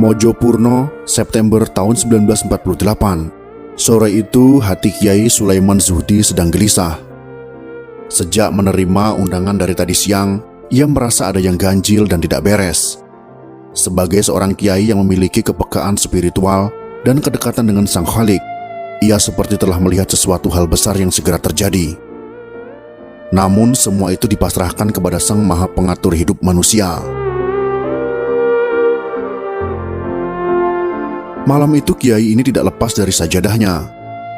Mojopurno, September tahun 1948. Sore itu hati Kiai Sulaiman Zuhdi sedang gelisah. Sejak menerima undangan dari tadi siang, ia merasa ada yang ganjil dan tidak beres. Sebagai seorang kiai yang memiliki kepekaan spiritual dan kedekatan dengan Sang Khalik, ia seperti telah melihat sesuatu hal besar yang segera terjadi. Namun semua itu dipasrahkan kepada Sang Maha Pengatur hidup manusia. Malam itu kiai ini tidak lepas dari sajadahnya.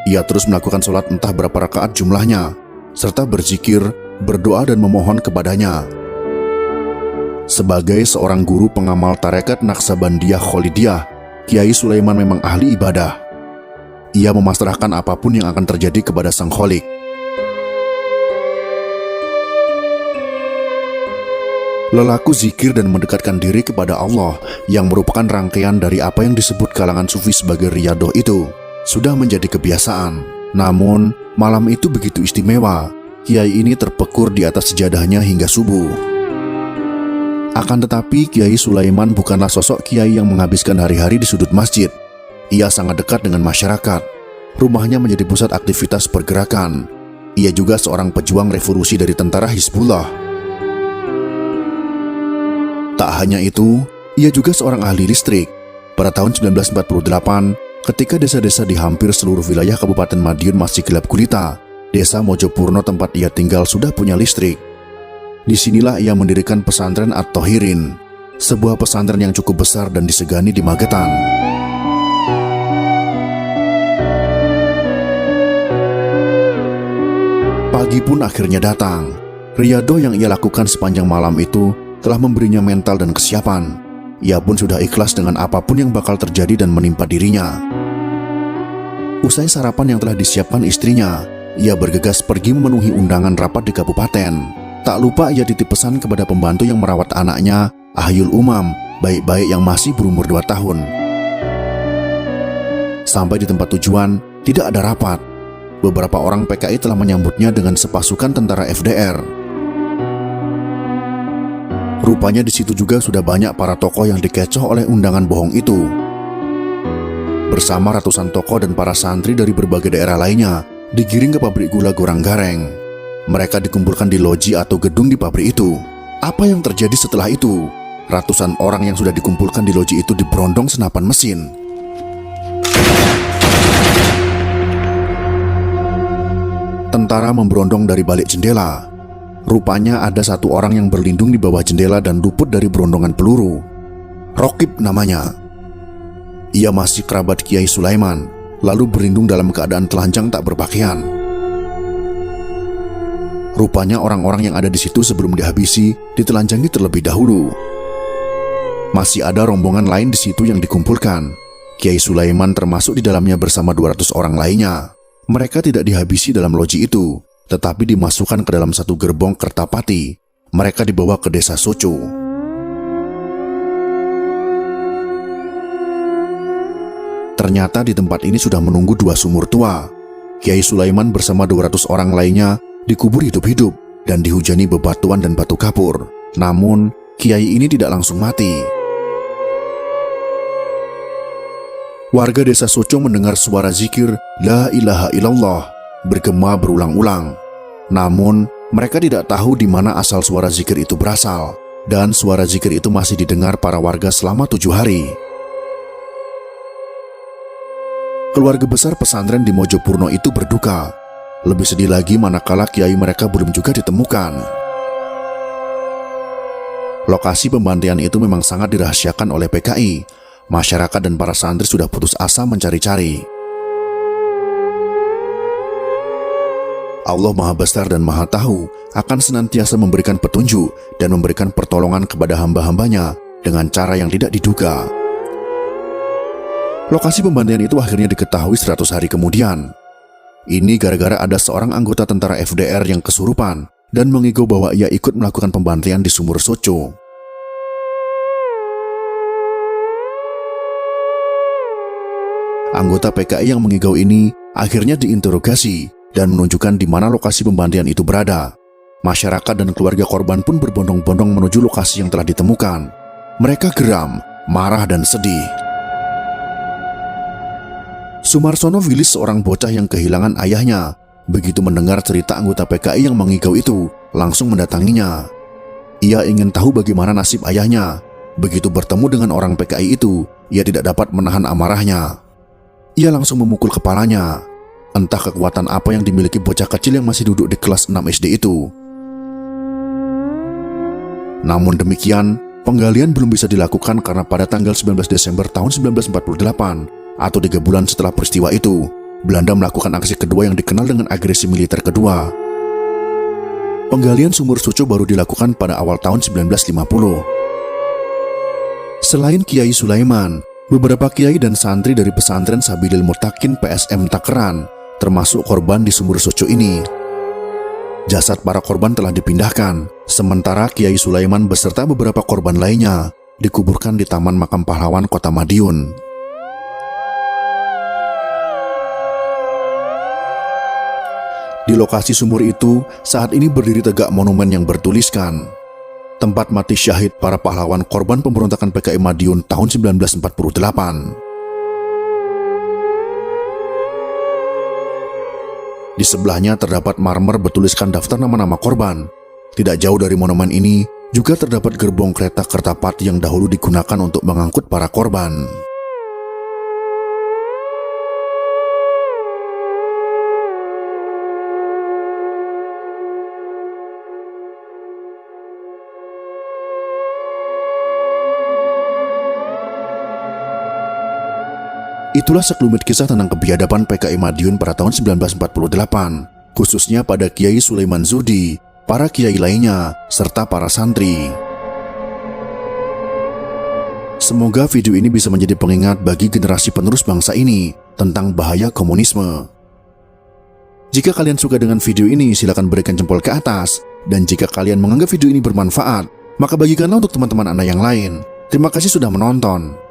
Ia terus melakukan sholat entah berapa rakaat jumlahnya, serta berzikir, berdoa dan memohon kepadanya. Sebagai seorang guru pengamal tarekat Naqsabandiyah Kholidiyah, Kiai Sulaiman memang ahli ibadah. Ia memasrahkan apapun yang akan terjadi kepada Sang Khalik. Lelaku zikir dan mendekatkan diri kepada Allah yang merupakan rangkaian dari apa yang disebut kalangan sufi sebagai riyadoh itu sudah menjadi kebiasaan. Namun, malam itu begitu istimewa. Kiai ini terpekur di atas sejadahnya hingga subuh. Akan tetapi, Kiai Sulaiman bukanlah sosok kiai yang menghabiskan hari-hari di sudut masjid. Ia sangat dekat dengan masyarakat. Rumahnya menjadi pusat aktivitas pergerakan. Ia juga seorang pejuang revolusi dari tentara Hizbullah. Tak hanya itu, ia juga seorang ahli listrik. Pada tahun 1948, ketika desa-desa di hampir seluruh wilayah Kabupaten Madiun masih gelap gulita, desa Mojopurno tempat ia tinggal sudah punya listrik. Disinilah ia mendirikan pesantren At-Thohirin, sebuah pesantren yang cukup besar dan disegani di Magetan. Pagi pun akhirnya datang. Riyadoh yang ia lakukan sepanjang malam itu telah memberinya mental dan kesiapan. Ia pun sudah ikhlas dengan apapun yang bakal terjadi dan menimpa dirinya. Usai sarapan yang telah disiapkan istrinya, ia bergegas pergi memenuhi undangan rapat di kabupaten. Tak lupa ia titip pesan kepada pembantu yang merawat anaknya, Ahyul Umam, baik-baik yang masih berumur 2 tahun. Sampai di tempat tujuan, tidak ada rapat. Beberapa orang PKI telah menyambutnya dengan sepasukan tentara FDR. Rupanya di situ juga sudah banyak para tokoh yang dikecoh oleh undangan bohong itu. Bersama ratusan tokoh dan para santri dari berbagai daerah lainnya, digiring ke pabrik gula Goranggareng. Mereka dikumpulkan di loji atau gedung di pabrik itu. Apa yang terjadi setelah itu? Ratusan orang yang sudah dikumpulkan di loji itu diberondong senapan mesin. Tentara memberondong dari balik jendela. Rupanya ada satu orang yang berlindung di bawah jendela dan luput dari berondongan peluru. Rokib namanya. Ia masih kerabat Kiai Sulaiman, lalu berlindung dalam keadaan telanjang tak berpakaian. Rupanya orang-orang yang ada di situ sebelum dihabisi ditelanjangi terlebih dahulu. Masih ada rombongan lain di situ yang dikumpulkan. Kiai Sulaiman termasuk di dalamnya bersama 200 orang lainnya. Mereka tidak dihabisi dalam loji itu, tetapi dimasukkan ke dalam satu gerbong Kertapati. Mereka dibawa ke desa Soco. Ternyata di tempat ini sudah menunggu 2 sumur tua. Kiai Sulaiman bersama 200 orang lainnya dikubur hidup-hidup dan dihujani bebatuan dan batu kapur. Namun, kiai ini tidak langsung mati. Warga desa Soco mendengar suara zikir La ilaha illallah bergema berulang-ulang. Namun, mereka tidak tahu di mana asal suara zikir itu berasal, dan suara zikir itu masih didengar para warga selama 7 hari. Keluarga besar pesantren di Mojopurno itu berduka. Lebih sedih lagi manakala kiai mereka belum juga ditemukan. Lokasi pembantaian itu memang sangat dirahasiakan oleh PKI. Masyarakat dan para santri sudah putus asa mencari-cari. Allah Maha Besar dan Maha Tahu akan senantiasa memberikan petunjuk dan memberikan pertolongan kepada hamba-hambanya dengan cara yang tidak diduga. Lokasi pembantaian itu akhirnya diketahui 100 hari kemudian. Ini gara-gara ada seorang anggota tentara FDR yang kesurupan dan mengigau bahwa ia ikut melakukan pembantaian di sumur Soco. Anggota PKI yang mengigau ini akhirnya diinterogasi dan menunjukkan di mana lokasi pembantaian itu berada. Masyarakat dan keluarga korban pun berbondong-bondong menuju lokasi yang telah ditemukan. Mereka geram marah dan sedih. Sumarsono Wilis, seorang bocah yang kehilangan ayahnya, begitu mendengar cerita anggota PKI yang mengigau itu, langsung mendatanginya. Ia ingin tahu bagaimana nasib ayahnya. Begitu bertemu dengan orang PKI itu, ia tidak dapat menahan amarahnya. Ia langsung memukul kepalanya. Entah kekuatan apa yang dimiliki bocah kecil yang masih duduk di kelas 6 SD itu. Namun demikian, penggalian belum bisa dilakukan karena pada tanggal 19 Desember tahun 1948 atau 3 bulan setelah peristiwa itu, Belanda melakukan aksi kedua yang dikenal dengan agresi militer kedua. Penggalian sumur Suco baru dilakukan pada awal tahun 1950. Selain Kiai Sulaiman, beberapa kiai dan santri dari pesantren Sabilil Mutakin PSM Takeran termasuk korban di sumur Suco ini. Jasad para korban telah dipindahkan, sementara Kiai Sulaiman beserta beberapa korban lainnya dikuburkan di Taman Makam Pahlawan Kota Madiun. Di lokasi sumur itu, saat ini berdiri tegak monumen yang bertuliskan tempat mati syahid para pahlawan korban pemberontakan PKI Madiun tahun 1948. Di sebelahnya terdapat marmer bertuliskan daftar nama-nama korban. Tidak jauh dari monumen ini juga terdapat gerbong kereta Kertapati yang dahulu digunakan untuk mengangkut para korban. Itulah sekelumit kisah tentang kebiadaban PKI Madiun pada tahun 1948, khususnya pada Kiai Sulaiman Zuhdi, para kiai lainnya, serta para santri. Semoga video ini bisa menjadi pengingat bagi generasi penerus bangsa ini tentang bahaya komunisme. Jika kalian suka dengan video ini, silakan berikan jempol ke atas. Dan jika kalian menganggap video ini bermanfaat, maka bagikanlah untuk teman-teman Anda yang lain. Terima kasih sudah menonton.